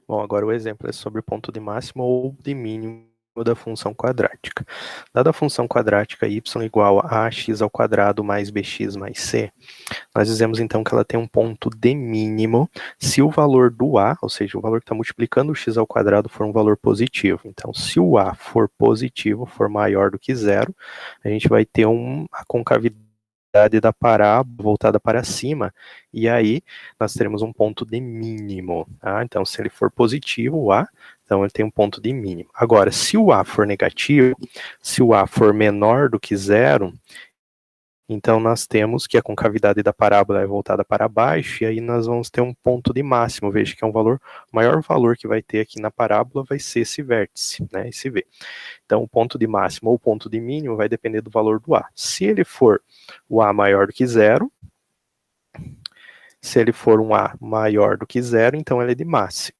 Bom, agora o exemplo é sobre o ponto de máximo ou de mínimo da função quadrática. Dada a função quadrática y igual a ax ao quadrado mais bx mais c, nós dizemos então que ela tem um ponto de mínimo se o valor do a, ou seja, o valor que está multiplicando o x ao quadrado, for um valor positivo. Então, se o a for positivo, for maior do que zero, a gente vai ter a concavidade da parábola voltada para cima, e aí nós teremos um ponto de mínimo. Tá? Então, se ele for positivo, o a, então ele tem um ponto de mínimo. Agora, se o a for negativo, se o a for menor do que zero, então nós temos que a concavidade da parábola é voltada para baixo, e aí nós vamos ter um ponto de máximo. Veja que é um valor, o maior valor que vai ter aqui na parábola vai ser esse vértice, né, esse V. Então o ponto de máximo ou o ponto de mínimo vai depender do valor do A. Se ele for o A maior do que zero, se ele for um A maior do que zero, então ele é de máximo.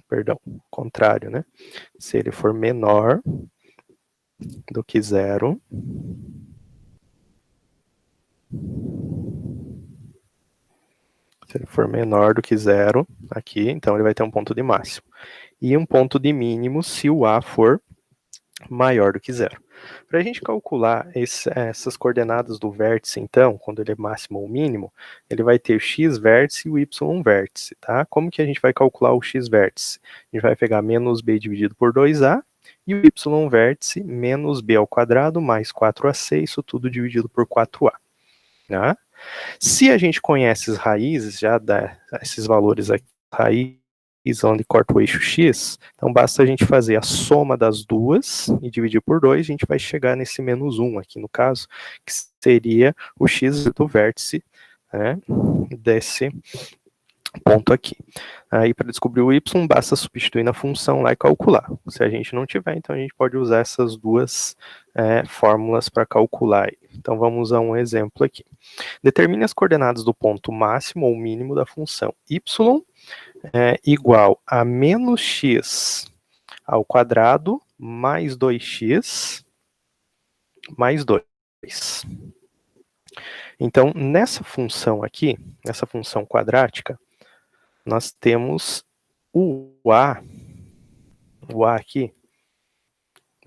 Perdão, contrário, né? Se ele for menor do que zero, se ele for menor do que zero, aqui, então ele vai ter um ponto de máximo. E um ponto de mínimo se o A for maior do que zero. Para a gente calcular essas coordenadas do vértice, então, quando ele é máximo ou mínimo, ele vai ter o x vértice e o y vértice, tá? Como que a gente vai calcular o x vértice? A gente vai pegar menos b dividido por 2a, e o y vértice menos b ao quadrado mais 4ac, isso tudo dividido por 4a. Tá? Se a gente conhece as raízes, já dá esses valores aqui, raiz onde corta o eixo x, então basta a gente fazer a soma das duas e dividir por 2, a gente vai chegar nesse menos 1 aqui no caso, que seria o x do vértice, né, desse ponto aqui. Aí para descobrir o y, basta substituir na função lá e calcular. Se a gente não tiver, então a gente pode usar essas duas fórmulas para calcular. Então vamos usar um exemplo aqui. Determine as coordenadas do ponto máximo ou mínimo da função y igual a menos x ao quadrado mais 2x mais 2. Então, nessa função aqui, nessa função quadrática, nós temos o a aqui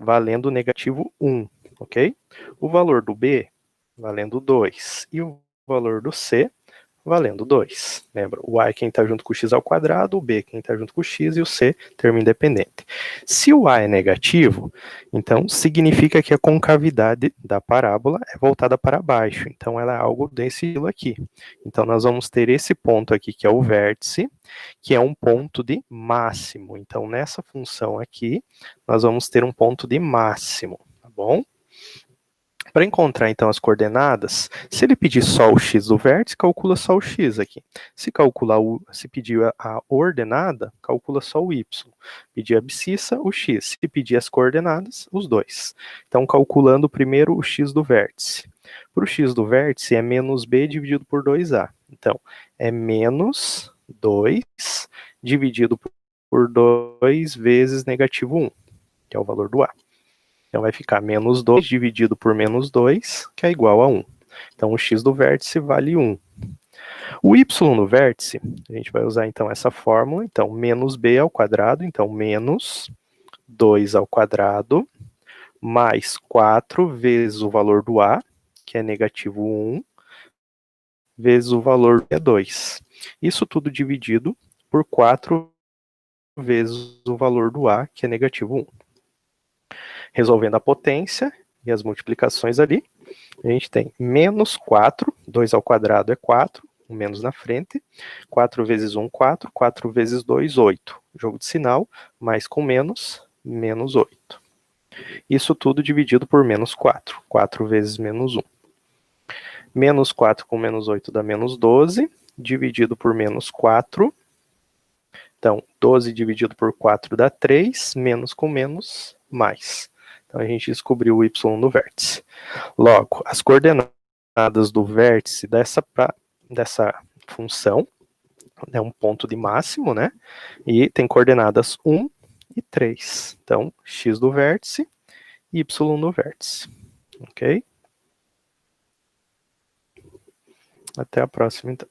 valendo negativo 1, ok? O valor do b valendo 2 e o valor do c valendo 2. Lembra, o a é quem está junto com o x ao quadrado, o b é quem está junto com o x e o c, termo independente. Se o a é negativo, então significa que a concavidade da parábola é voltada para baixo. Então ela é algo desse estilo aqui. Então nós vamos ter esse ponto aqui, que é o vértice, que é um ponto de máximo. Então nessa função aqui, nós vamos ter um ponto de máximo, tá bom? Para encontrar, então, as coordenadas, se ele pedir só o x do vértice, calcula só o x aqui. Se pedir a ordenada, calcula só o y. Pedir a abscissa, o x. Se pedir as coordenadas, os dois. Então, calculando primeiro o x do vértice. Para o x do vértice, é menos b dividido por 2a. Então, é menos 2 dividido por 2 vezes negativo 1, que é o valor do a. Então vai ficar menos 2 dividido por menos 2, que é igual a 1. Então o x do vértice vale 1. O y no vértice, a gente vai usar então essa fórmula, então menos b ao quadrado, então menos 2 ao quadrado, mais 4 vezes o valor do a, que é negativo 1, vezes o valor que é 2. Isso tudo dividido por 4 vezes o valor do a, que é negativo 1. Resolvendo a potência e as multiplicações ali, a gente tem menos 4, 2 ao quadrado é 4, um menos na frente, 4 vezes 1, 4, 4 vezes 2, 8. Jogo de sinal, mais com menos, menos 8. Isso tudo dividido por menos 4, 4 vezes menos 1. Menos 4 com menos 8 dá menos 12, dividido por menos 4. Então, 12 dividido por 4 dá 3, menos com menos, mais. Então, a gente descobriu o y no vértice. Logo, as coordenadas do vértice dessa função é um ponto de máximo, né? E tem coordenadas 1 e 3. Então, x do vértice e y do vértice. Ok? Até a próxima, então.